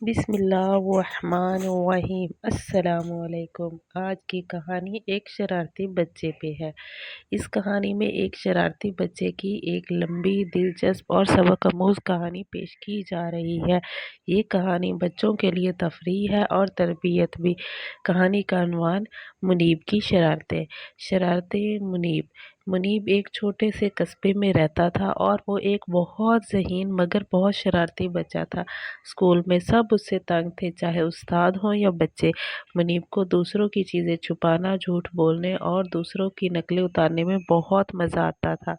بسم اللہ الرحمن الرحیم۔ السلام علیکم۔ آج کی کہانی ایک شرارتی بچے پہ ہے۔ اس کہانی میں ایک شرارتی بچے کی ایک لمبی، دلچسپ اور سبق آموز کہانی پیش کی جا رہی ہے۔ یہ کہانی بچوں کے لیے تفریح ہے اور تربیت بھی۔ کہانی کا عنوان منیب کی شرارتیں۔ شرارتیں منیب۔ منیب ایک چھوٹے سے قصبے میں رہتا تھا اور وہ ایک بہت ذہین مگر بہت شرارتی بچہ تھا۔ اسکول میں سب اس سے تنگ تھے، چاہے استاد ہوں یا بچے۔ منیب کو دوسروں کی چیزیں چھپانا، جھوٹ بولنے اور دوسروں کی نقلیں اتارنے میں بہت مزہ آتا تھا۔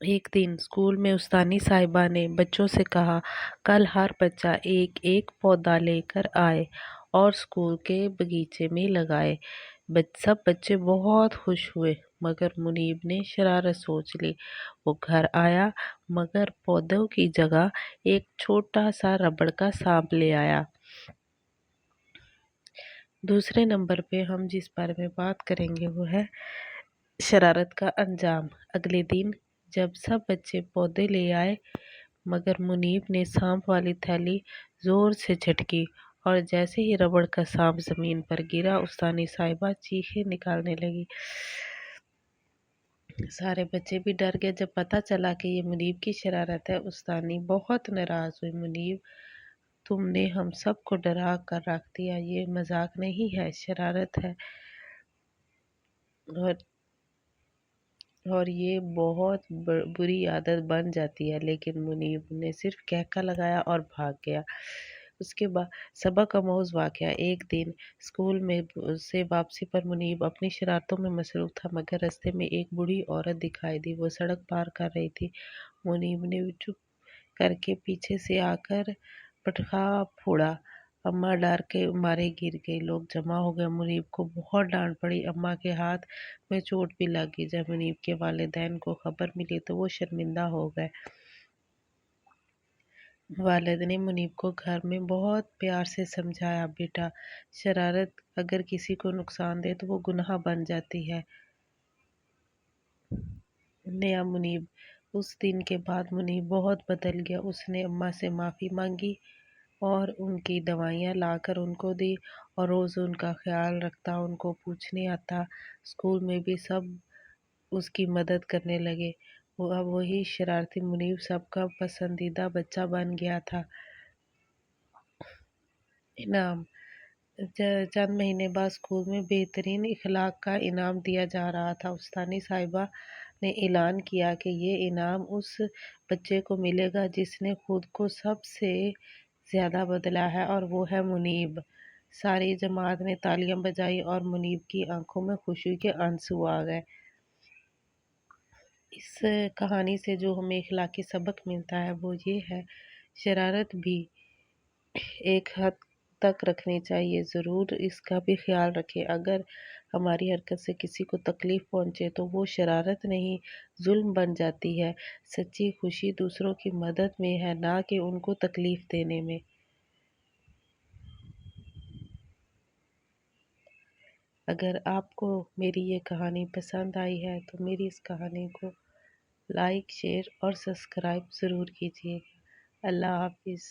ایک دن اسکول میں استانی صاحبہ نے بچوں سے کہا، کل ہر بچہ ایک ایک پودا لے کر آئے اور اسکول کے باغیچے میں لگائے۔ سب بچے بہت خوش ہوئے، مگر منیب نے شرارت سوچ لی۔ وہ گھر آیا مگر پودوں کی جگہ ایک چھوٹا سا ربڑ کا سانپ لے آیا۔ دوسرے نمبر پہ ہم جس بارے میں بات کریں گے وہ ہے شرارت کا انجام۔ اگلے دن جب سب بچے پودے لے آئے مگر منیب نے سانپ والی تھیلی زور سے جھٹکی اور جیسے ہی ربڑ کا سانپ زمین پر گرا، استانی صاحبہ چیخیں نکالنے لگی۔ سارے بچے بھی ڈر گئے جب پتہ چلا کہ یہ منیب کی شرارت ہے۔ استانی بہت ناراض ہوئی۔ منیب، تم نے ہم سب کو ڈرا کر رکھ دیا، یہ مذاق نہیں ہے، شرارت ہے اور یہ بہت بری عادت بن جاتی ہے۔ لیکن منیب نے صرف کہکا لگایا اور بھاگ گیا۔ اس کے بعد سبق آموز واقعہ۔ ایک دن اسکول میں سے واپسی پر منیب اپنی شرارتوں میں مصروف تھا مگر راستے میں ایک بوڑھی عورت دکھائی دی۔ وہ سڑک پار کر رہی تھی۔ منیب نے چپ کر کے پیچھے سے آ کر پٹخا پھوڑا۔ اماں ڈر کے مارے گر گئی۔ لوگ جمع ہو گئے۔ منیب کو بہت ڈانٹ پڑی۔ اماں کے ہاتھ میں چوٹ بھی لگ گئی۔ جب منیب کے والدین کو خبر ملی تو وہ شرمندہ ہو گئے۔ والد نے منیب کو گھر میں بہت پیار سے سمجھایا، بیٹا، شرارت اگر کسی کو نقصان دے تو وہ گناہ بن جاتی ہے۔ نیا منیب۔ اس دن کے بعد منیب بہت بدل گیا۔ اس نے اماں سے معافی مانگی اور ان کی دوائیاں لا کر ان کو دی اور روز ان کا خیال رکھتا، ان کو پوچھنے آتا۔ اسکول میں بھی سب اس کی مدد کرنے لگے۔ اب وہی شرارتی منیب سب کا پسندیدہ بچہ بن گیا تھا۔ انعام۔ چند مہینے بعد اسکول میں بہترین اخلاق کا انعام دیا جا رہا تھا۔ استانی صاحبہ نے اعلان کیا کہ یہ انعام اس بچے کو ملے گا جس نے خود کو سب سے زیادہ بدلا ہے اور وہ ہے منیب۔ ساری جماعت نے تالیاں بجائیں اور منیب کی آنکھوں میں خوشی کے آنسو آ گئے۔ اس کہانی سے جو ہمیں اخلاقی سبق ملتا ہے وہ یہ ہے، شرارت بھی ایک حد تک رکھنی چاہیے، ضرور اس کا بھی خیال رکھیں۔ اگر ہماری حرکت سے کسی کو تکلیف پہنچے تو وہ شرارت نہیں، ظلم بن جاتی ہے۔ سچی خوشی دوسروں کی مدد میں ہے، نہ کہ ان کو تکلیف دینے میں۔ اگر آپ کو میری یہ کہانی پسند آئی ہے تو میری اس کہانی کو لائک، شیئر اور سبسکرائب ضرور کیجیے گا۔ اللہ حافظ۔